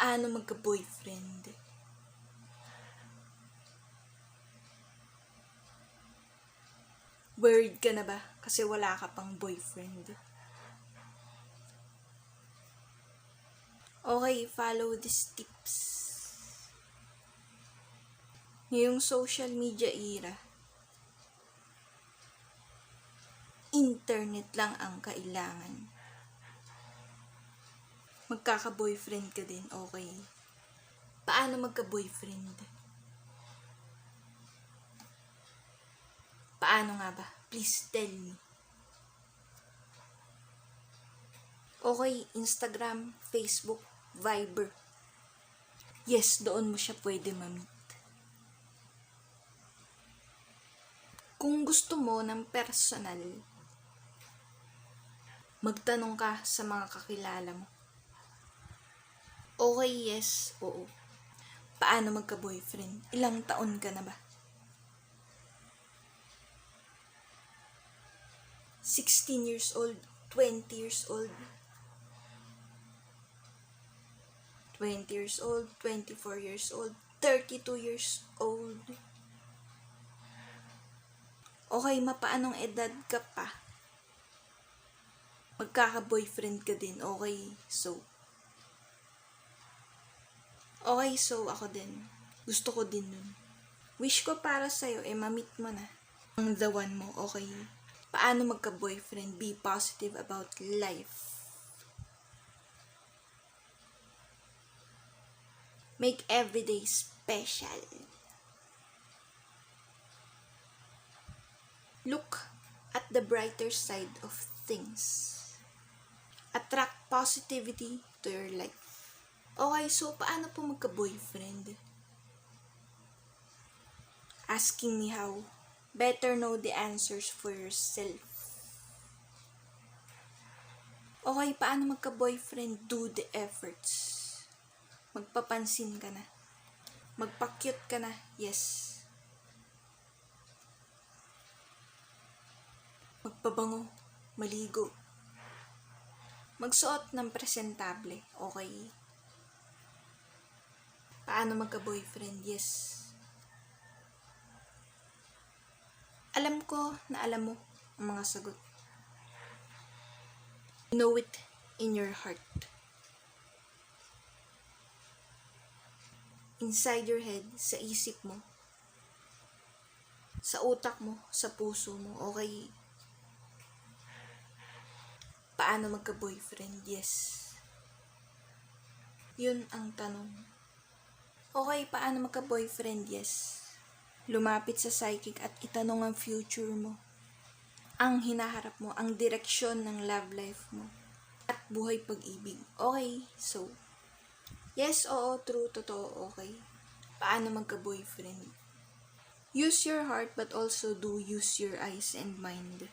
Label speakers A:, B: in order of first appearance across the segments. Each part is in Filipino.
A: Paano magka-boyfriend? Worried ka na ba kasi wala ka pang boyfriend? Okay, follow these tips. Ngayong social media era, internet lang ang kailangan. Magkaka-boyfriend ka din, okay? Paano magka-boyfriend? Paano nga ba? Please tell me. Okay, Instagram, Facebook, Viber. Yes, doon mo siya pwede ma-meet. Kung gusto mo ng personal, magtanong ka sa mga kakilala mo. Okay, yes, oo. Paano magka-boyfriend? Ilang taon ka na ba? 16 years old, 20 years old, 20 years old, 24 years old, 32 years old. Okay, mapaanong edad ka pa? Magkaka-boyfriend ka din, okay? So ako din. Gusto ko din nun. Wish ko para sa'yo, ma-meet mo na ang the one mo, okay? Paano magka-boyfriend? Be positive about life. Make everyday special. Look at the brighter side of things. Attract positivity to your life. Okay, so paano po magka-boyfriend? Asking me how. Better know the answers for yourself. Okay, paano magka-boyfriend? Do the efforts. Magpapansin ka na. Magpa-cute ka na. Yes. Magpabango. Maligo. Magsuot ng presentable. Okay. Paano magka-boyfriend? Yes. Alam ko na alam mo ang mga sagot. You know it in your heart. Inside your head, sa isip mo, sa utak mo, sa puso mo, okay? Paano magka-boyfriend? Yes. Yun ang tanong. Okay, paano magka-boyfriend? Yes. Lumapit sa psychic at itanong ang future mo. Ang hinaharap mo, ang direksyon ng love life mo. At buhay pag-ibig. Okay, so, yes, oo, true, totoo, okay. Paano magka-boyfriend? Use your heart but also do use your eyes and mind.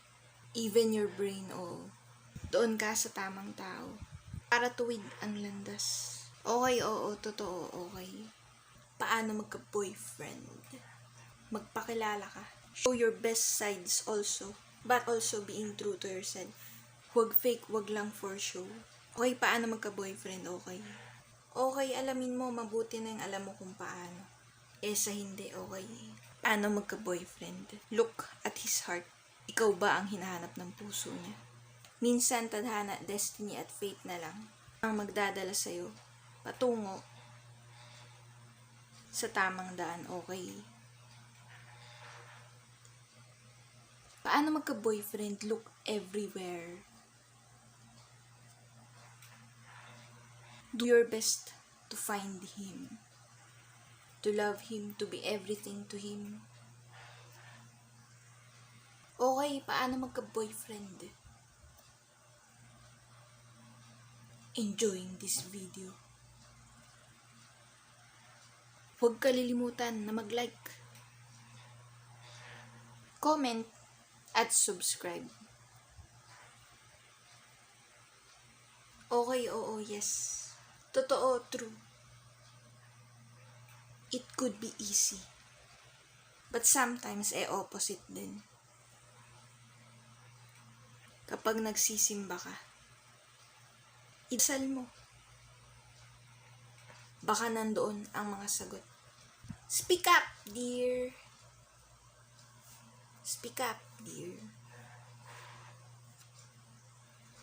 A: Even your brain, oo. Doon ka sa tamang tao. Para tuwid ang landas. Okay, oo, totoo, okay. Paano magka-boyfriend? Magpakilala ka. Show your best sides also. But also being true to yourself. Huwag fake, huwag lang for show. Okay, paano magka-boyfriend? Okay. Okay, alamin mo, mabuti na yung alam mo kung paano. Sa hindi, okay. Paano magka-boyfriend? Look at his heart. Ikaw ba ang hinahanap ng puso niya? Minsan, tadhana, destiny at fate na lang ang magdadala sa'yo patungo sa tamang daan, okay. Paano magka-boyfriend? Look everywhere. Do your best to find him. To love him, to be everything to him. Okay, paano magka-boyfriend? Enjoying this video. Huwag kalilimutan na mag-like, comment, at subscribe. Okay, oo, yes. Totoo, true. It could be easy. But sometimes, opposite din. Kapag nagsisimba ka, idasal mo. baka nandoon ang mga sagot. Speak up, dear. Speak up, dear.